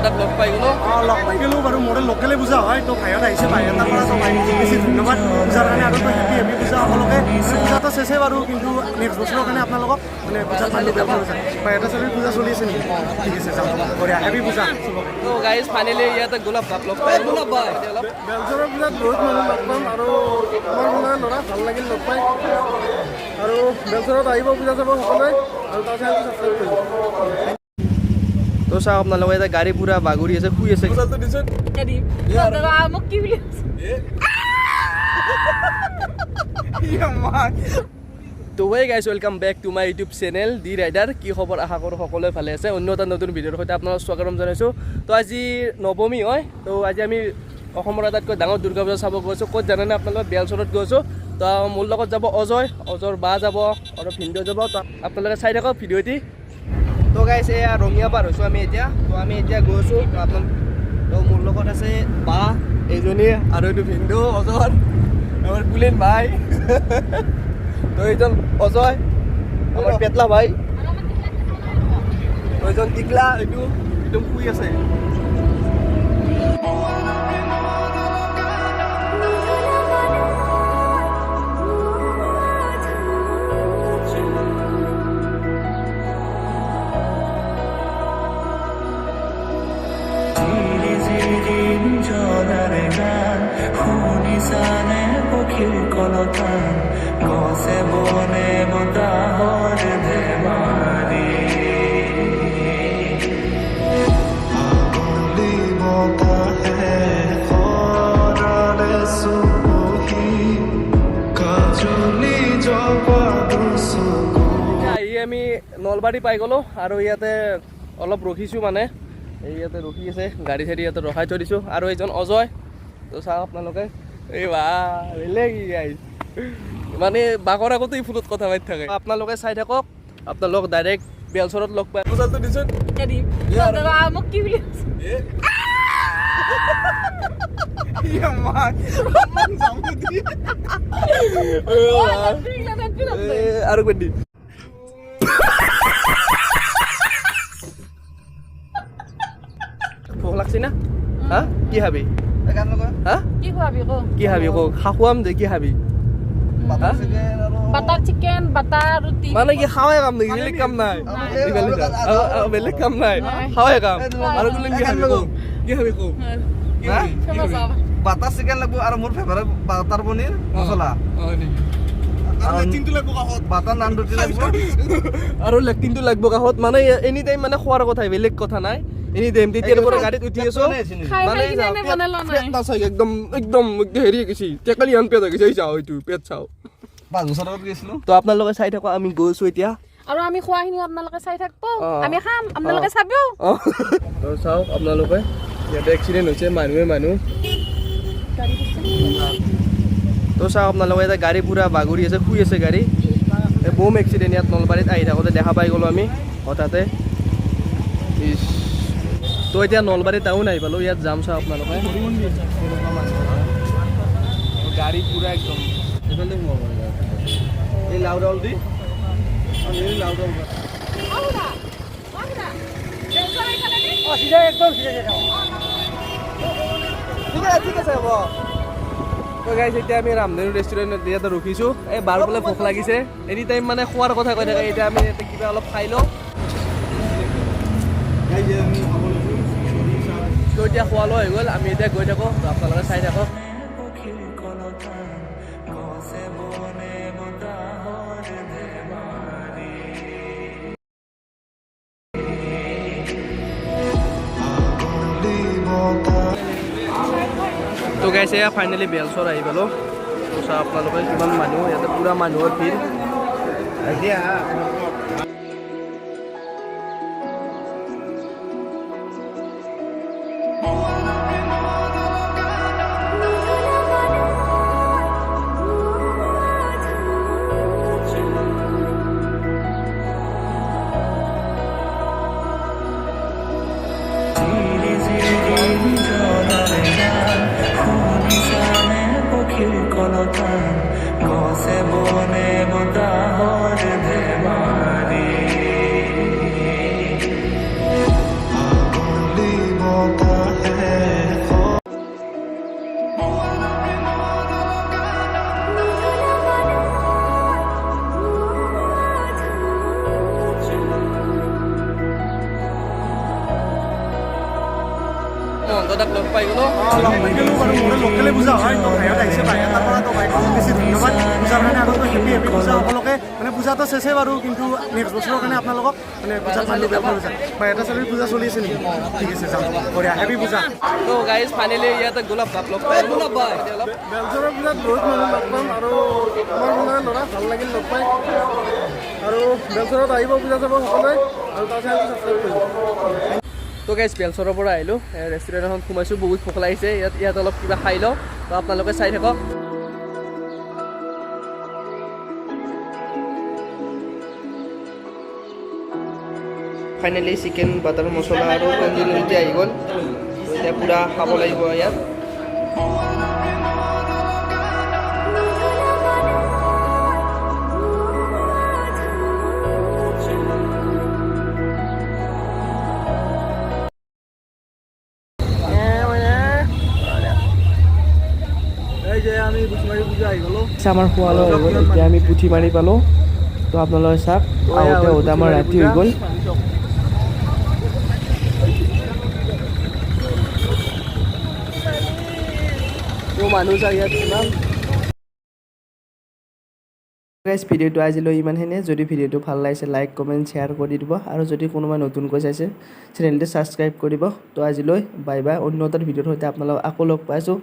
দাদাক লগ পাই গ'লো। লগ পাই গ'লো বাৰু। মোৰ লোকেলে পূজা হয়, তো ভাইহঁত আহিছে, ভাইহঁতৰ পৰা জনাই বেছি ধন্যবাদ। পূজাৰ কাৰণে আগত হেপী হেপী পূজা সকলোকে। পূজাটো চেছে বাৰু, কিন্তু নেক্সট বছৰৰ কাৰণে আপোনালোকক মানে পূজা চালি যাব আছে। ভাইহঁতৰ চালি পূজা চলি আছে নেকি? ঠিক আছে, যাম বঢ়িয়া, হেপী পূজা। তো গাইজ ফাইনেলি ইয়াতে গোলাপ বাক লগ পাই গোলাপ বাই বেলচৰৰ পূজাত বহুত মানুহ লগ পাম আৰু আমাৰ মানে ল'ৰা ভাল লাগিল লগ পাই। আৰু বেলচৰত আহিব পূজা চাব সকলোৱে আৰু তাৰ চেনেলটো ছাবস্ক্ৰাইব কৰিব। তো চাওক আপোনালোকে এতিয়া গাড়ী পুৰা বাগৰি আছে, শুই আছে। মোক কি বুলি তো ৱে guys welcome back to my YouTube channel D rider. কি খবৰ? আশা কৰোঁ সকলোৱে ভালে আছে। অন্য এটা নতুন ভিডিঅ'ৰ সৈতে আপোনালোকক স্বাগতম জনাইছোঁ। তো আজি নৱমী হয়, তো আজি আমি অসমৰ আটাইতকৈ ডাঙৰ দুৰ্গা পূজা চাব গৈছোঁ। ক'ত জানেনে আপোনালোকে? বেলচৰত গৈছোঁ। তো মোৰ লগত যাব অজয়ৰ বা যাব আৰু ভিনদেউ যাব। তো আপোনালোকে চাই থাকক ভিডিঅ'টি। তো গাইজ এয়া ৰঙিয়া পাৰ হৈছোঁ আমি এতিয়া। তো আমি এতিয়া গৈছোঁ। তো মোৰ লগত আছে বা এইজনী আৰু এইটো ভিনদেউ অজয়, আমাৰ কুলেন ভাই। তো এইজন অজয়, আমাৰ পেটলা ভাই, এইজন টিকলা, এইটো একদম শুই আছে। গছে বনে বতাহৰ ধেমালি আগুলি বতাহে সৰলে চুবহি কাজুলি জপাটো চকু। আহি আমি নলবাৰী পাই গ'লোঁ আৰু ইয়াতে অলপ ৰখিছোঁ, মানে এই ইয়াতে ৰখি আছে গাড়ী চাড়ী ইয়াতে ৰখাই থৈ দিছোঁ। আৰু এইজন অজয়, তো চাওক আপোনালোকে, এই বা বেলেগ মানে বাঘৰ আগতো এই ফুলত কথা পাতি থাকে। আপোনালোকে চাই থাকক, আপোনালোক ডাইৰেক্ট বেলচৰত লগ পাই। পূজাটো দিছোঁ মোক কি বুলি আৰু বেদি ভোক লাগছে না? হা কি খাবি? হা কি খোৱাবি ক? কি খাবি ক? খুৱাম দে, কি খাবি? বাটাৰ চিকেন, বাটাৰ ৰুটি। মানে কি খাওয়াই কাম নেকি? বেলেগ কাম নাই, বেলেগ কাম নাই, খাওয়াই কাম। আৰু কোনে কি খাবি কওঁ? কি খাবি কওঁ? বাটাৰ চিকেন লাগব আৰু মোৰ ফেভাৰিট বাটাৰ পনীৰ মছলা বাটাৰ নান ৰুটি লাগব আৰু লেট্ৰিনটো লাগব কাষত। মানে এনি টাইম মানে খোৱাৰ কথাই, বেলেগ কথা নাই। এনি টাইম তেতিয়াৰ পৰা গাড়ীত উঠি আছো, মানে একদম একদম হেৰি গৈছি, টেকালি আন পেট হৈ গৈছে। চাওঁ এইটো পেট চাওঁ। 5 বছৰ আগত গৈছিলো। তো আপোনালোকে চাই থাকক, আমি গৈছোঁ এতিয়া। আৰু আমি খোৱাখিনি আপোনালোকে চাই থাকব, আমি খাম, আপোনালোকে চাব। তো চাওক আপোনালোকে, ইয়াতে এক্সিডেণ্ট হৈছে, মানুহ। তো চাওক আপোনালোকে, এতিয়া গাড়ী পুৰা বাগৰি আছে, শুই আছে গাড়ী। এই বম এক্সিডেণ্ট ইয়াত নলবাৰীত আহি থাকোঁতে দেখা পাই গ'লোঁ আমি হঠাতে। তো এতিয়া নলবাৰী টাউন আহি পালোঁ, ইয়াত যাম চাওক আপোনালোকে। গাড়ী পুৰা একদম এই লাউডাউল দি লাউডাউল ঠিক আছে হ'ব। তো গাইজ এতিয়া আমি ৰামধেনু ৰেষ্টুৰেণ্টত ইয়াতে ৰখিছোঁ। এই বাৰ বোলে ভোক লাগিছে, এনি টাইম মানে খোৱাৰ কথা কৈ থাকে। এতিয়া আমি ইয়াতে কিবা অলপ খাই লওঁ। তো এতিয়া খোৱা লোৱা হৈ গ'ল, আমি এতিয়া গৈ থাকোঁ। আপোনালোকে চাই থাকক। তো গাইছে ফাইনেলি বেলচৰ আহি পালোঁ। তো চাওঁ আপোনালোকে কিমান মানুহ, ইয়াতে পূৰা মানুহৰ ভিৰ। গছে বনে বতাহৰ ধেমালি দাদাক লগ পাই গ'লো লগ পাই গ'লো বাৰু মোৰ লোকেলে পূজা হয় তো ভাইহঁত আহিছে ভাইহঁতৰ পৰা তো ভাইক বেছি ধন্যবাদ পূজাৰ কাৰণে আৰু হেপী হেপী পূজা সকলোকে মানে পূজাটো চেছে বাৰু কিন্তু নেক্সট বছৰৰ কাৰণে আপোনালোকক মানে পূজাত মানি দিব পূজা ভাইহঁতৰ চালি পূজা চলি আছে নেকি ঠিক আছে যাওঁ বঢ়িয়া হেপী পূজা তো গাইজ ফাইনেলি ইয়াতে গোলাপ বাপ লগ পাই গোলাপ বাই বেলচৰৰ পূজাত বহুত মানুহ লগ পাম আৰু আমাৰ মানে ল'ৰা ভাল লাগিল লগ পাই আৰু বেলচৰত আহিব পূজা চাব সকলোৱে আৰু তাৰ চাই ছাবস্ক্ৰাইব কৰিব তো গাইজ বেলচৰৰ পৰা আহিলোঁ ৰেষ্টুৰেণ্ট এখন সোমাইছোঁ বহুত ভোক লাগিছে ইয়াত অলপ কিবা খাই লওঁ তো আপোনালোকে চাই থাকক ফাইনেলি চিকেন বাটাৰ মছলা আৰু তন্দুৰী ৰুটি আহি গ'ল তো এতিয়া পূৰা খাব লাগিব ইয়াত এই যে আমি বুচমাৰী পূজা আহি গ'লো আমাৰ খোৱা লোৱা হৈ গ'ল এতিয়া আমি পুঠি মাৰি পালোঁ তো আপোনালোকে চাওক আহোঁতে আহোঁতে আমাৰ ৰাতি হৈ গ'ল তো মানুহ চাওক ইয়াত কিমান গাইজ ভিডিঅ'টো আজিলৈ ইমানখিনিয়ে যদি ভিডিঅ'টো ভাল লাগিছে লাইক কমেণ্ট শ্বেয়াৰ কৰি দিব আৰু যদি কোনোবাই নতুনকৈ চাইছে চেনেলটো ছাবস্ক্ৰাইব কৰিব তো আজিলৈ বাই বাই অন্য এটা ভিডিঅ'ৰ সৈতে আপোনালোকক আকৌ লগ পাইছোঁ